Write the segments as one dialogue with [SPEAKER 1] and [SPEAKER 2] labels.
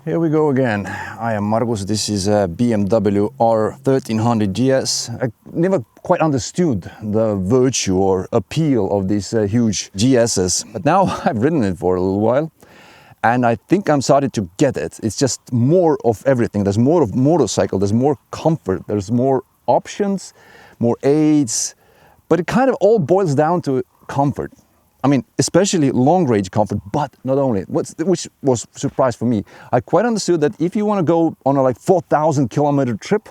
[SPEAKER 1] Here we go again. I am Margus. This is a BMW R1300 GS. I never quite understood the virtue or appeal of these huge GSs, but now I've ridden it for a little while and I think I'm starting to get it. It's just more of everything. There's more of motorcycle, there's more comfort, there's more options, more aids, but it kind of all boils down to comfort. I mean, especially long-range comfort, but not only, which was a surprise for me. I quite understood that if you want to go on a 4,000 kilometer trip,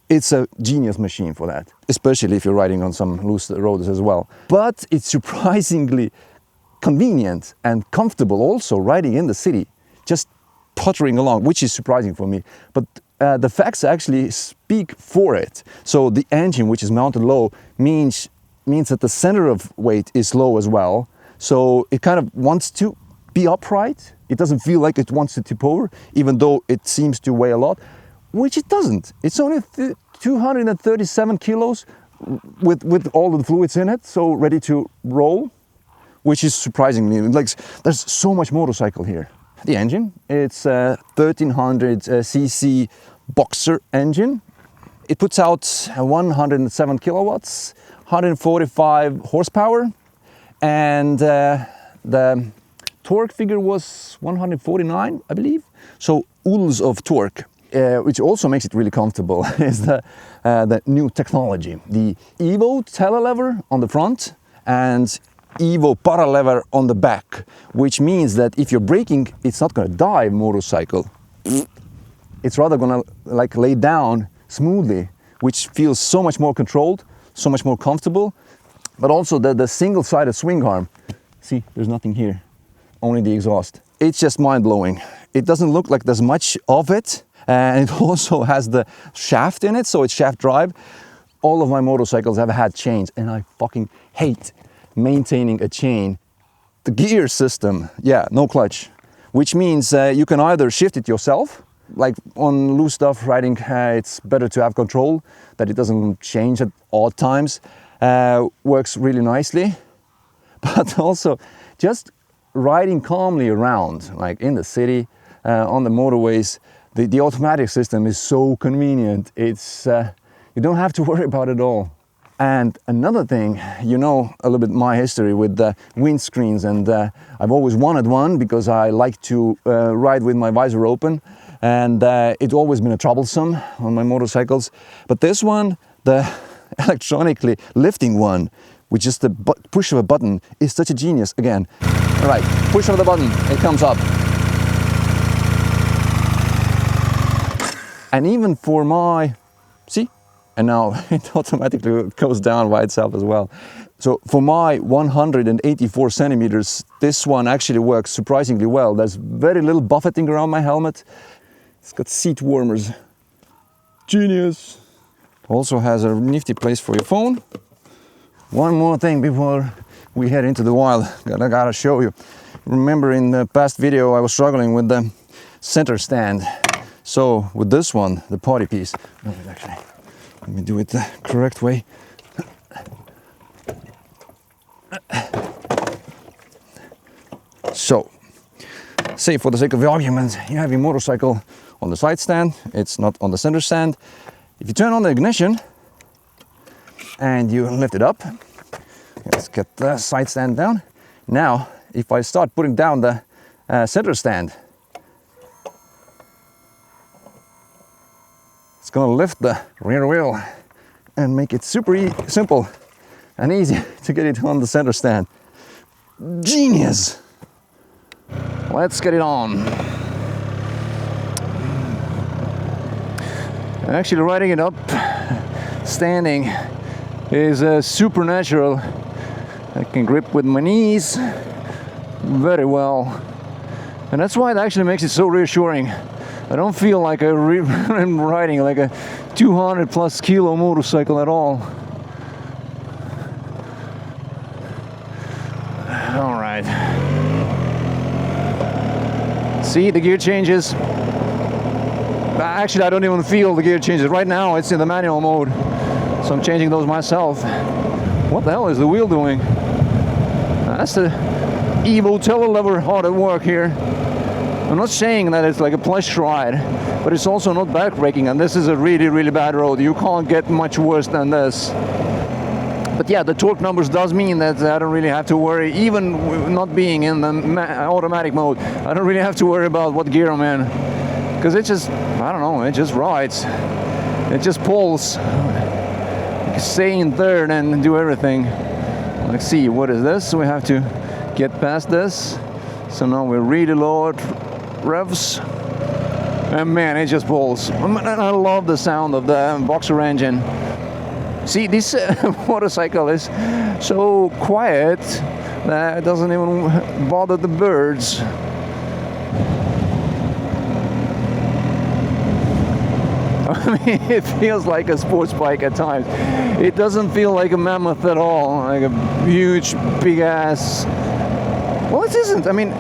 [SPEAKER 1] it's a genius machine for that, especially if you're riding on some loose roads as well. But it's surprisingly convenient and comfortable also riding in the city, just puttering along, which is surprising for me. But the facts actually speak for it. So the engine, which is mounted low, means that the center of weight is low as well. So it kind of wants to be upright. It doesn't feel like it wants to tip over, even though it seems to weigh a lot, which it doesn't. It's only 237 kilos with all the fluids in it, so ready to roll, which is surprising me. Like, there's so much motorcycle here. The engine, it's a 1300 cc boxer engine. It puts out 107 kilowatts, 145 horsepower, and the torque figure was 149, I believe. So oodles of torque, which also makes it really comfortable, is the new technology. The Evo telelever on the front and Evo paralever on the back, which means that if you're braking, it's not going to dive motorcycle. It's rather going to lay down smoothly, which feels so much more controlled, so much more comfortable. But also the single-sided swing arm. See, there's nothing here, only the exhaust. It's just mind-blowing. It doesn't look like there's much of it, and it also has the shaft in it, so it's shaft drive. All of my motorcycles have had chains, and I fucking hate maintaining a chain. The gear system, yeah, no clutch, which means you can either shift it yourself. Like on loose stuff riding, it's better to have control, that it doesn't change at odd times. Works really nicely, but also just riding calmly around, like in the city, on the motorways, the automatic system is so convenient. It's you don't have to worry about it at all. And another thing, you know a little bit my history with the windscreens, and I've always wanted one because I like to ride with my visor open, and it's always been a troublesome on my motorcycles. But this one, the electronically lifting one, with just the push of a button, is such a genius. Again, all right, push of the button, it comes up. And even for my, see? And now it automatically goes down by itself as well. So for my 184 centimeters, this one actually works surprisingly well. There's very little buffeting around my helmet. It's got seat warmers. Genius. Also has a nifty place for your phone. One more thing before we head into the wild, I gotta show you. Remember in the past video I was struggling with the center stand. So with this one, the party piece, actually, let me do it the correct way. So, say for the sake of the argument, you have your motorcycle on the side stand, it's not on the center stand. If you turn on the ignition and you lift it up, let's get the side stand down. Now, if I start putting down the center stand, it's gonna lift the rear wheel and make it super simple and easy to get it on the center stand. Genius! Let's get it on. Actually riding it up standing is supernatural. I can grip with my knees very well, and that's why it actually makes it so reassuring. I don't feel like I'm riding like a 200 plus kilo motorcycle at all. All right. See the gear changes. Actually, I don't even feel the gear changes. Right now, it's in the manual mode, so I'm changing those myself. What the hell is the wheel doing? That's the Evo telelever hard at work here. I'm not saying that it's like a plush ride, but it's also not backbreaking, and this is a really, really bad road. You can't get much worse than this. But yeah, the torque numbers does mean that I don't really have to worry, even not being in the automatic mode, I don't really have to worry about what gear I'm in. Because it just, I don't know, it just rides. It just pulls. You can stay in third and do everything. Let's see, what is this? We have to get past this. So now we're really low at revs. And man, it just pulls. I love the sound of the Boxer engine. See, this motorcycle is so quiet that it doesn't even bother the birds. I mean, it feels like a sports bike at times. It doesn't feel like a mammoth at all, like a huge, big ass. Well, it isn't. I mean,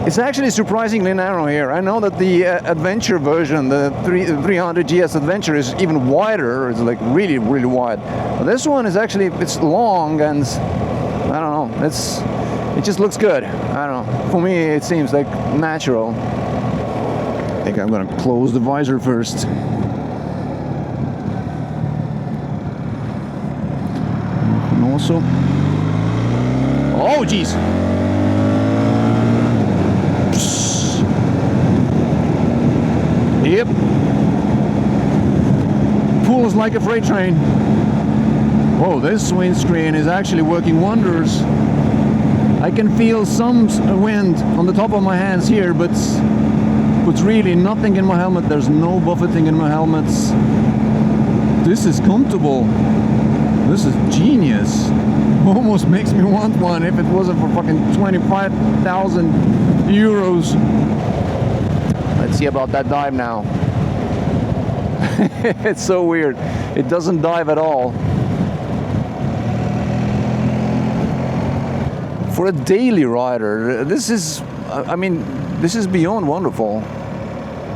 [SPEAKER 1] it's actually surprisingly narrow here. I know that the adventure version, the 300 GS Adventure, is even wider. It's like really, really wide. But this one is actually, it's long, and I don't know. It just looks good. I don't know. For me, it seems like natural. I think I'm gonna close the visor first. And also, oh geez. Yep. Pulls like a freight train. Oh, this windscreen is actually working wonders. I can feel some wind on the top of my hands here, but really nothing in my helmet. There's no buffeting in my helmets. This is comfortable. This is genius. Almost makes me want one if it wasn't for fucking 25,000 euros. Let's see about that dive now. It's so weird. It doesn't dive at all. For a daily rider, this is, I mean, this is beyond wonderful.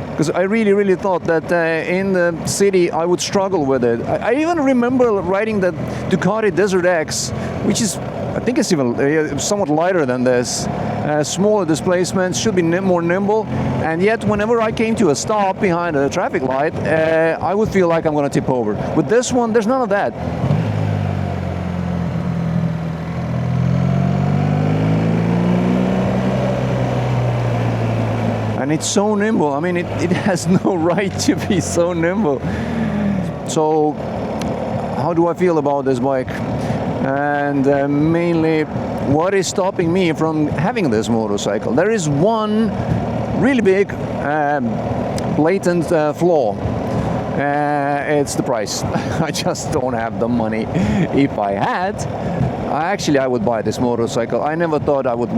[SPEAKER 1] Because I really, really thought that in the city I would struggle with it. I even remember riding the Ducati Desert X, which is, I think it's even somewhat lighter than this. Smaller displacements, should be more nimble, and yet whenever I came to a stop behind a traffic light, I would feel like I'm going to tip over. With this one, there's none of that. And it's so nimble. I mean, it has no right to be so nimble. So, how do I feel about this bike? And mainly, what is stopping me from having this motorcycle? There is one really big, blatant flaw. It's the price. I just don't have the money. If I had, I would buy this motorcycle. I never thought I would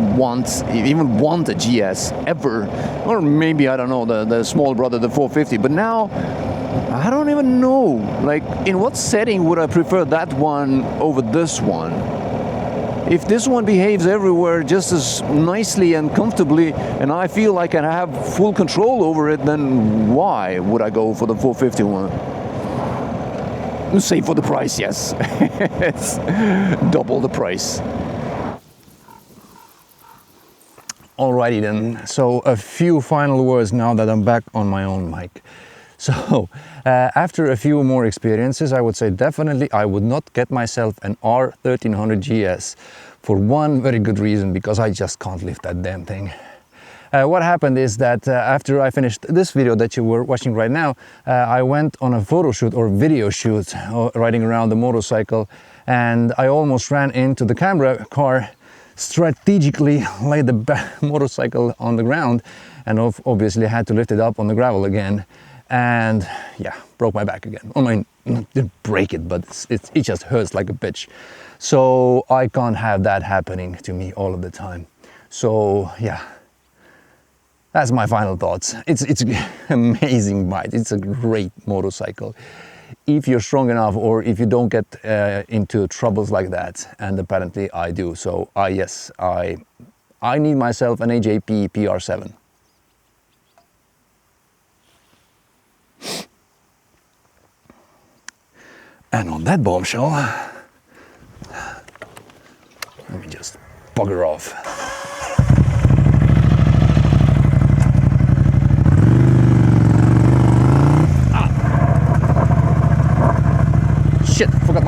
[SPEAKER 1] even want a GS ever, or maybe, I don't know, the small brother, the 450. But now I don't even know, like, in what setting would I prefer that one over this one? If this one behaves everywhere just as nicely and comfortably, and I feel like I have full control over it, then why would I go for the 450 one? Say for the price, yes. It's double the price. Alrighty then, so a few final words now that I'm back on my own mic. So, after a few more experiences, I would say definitely I would not get myself an R1300 GS for one very good reason, because I just can't lift that damn thing. What happened is that after I finished this video that you were watching right now, I went on a photo shoot or video shoot riding around the motorcycle, and I almost ran into the camera car, strategically laid the motorcycle on the ground, and obviously had to lift it up on the gravel again. And yeah, broke my back again. I mean, didn't break it, but it just hurts like a bitch. So I can't have that happening to me all of the time. So yeah, that's my final thoughts. It's an amazing bike. It's a great motorcycle. If you're strong enough, or if you don't get into troubles like that, and apparently I do. So yes, I need myself an AJP PR7. And on that bombshell, let me just bugger off.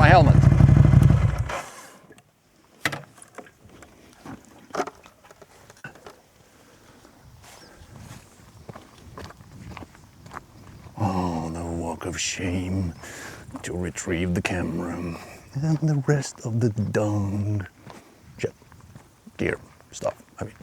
[SPEAKER 1] my helmet. Oh, the walk of shame to retrieve the camera and the rest of the dung. Shit. Gear stuff, I mean.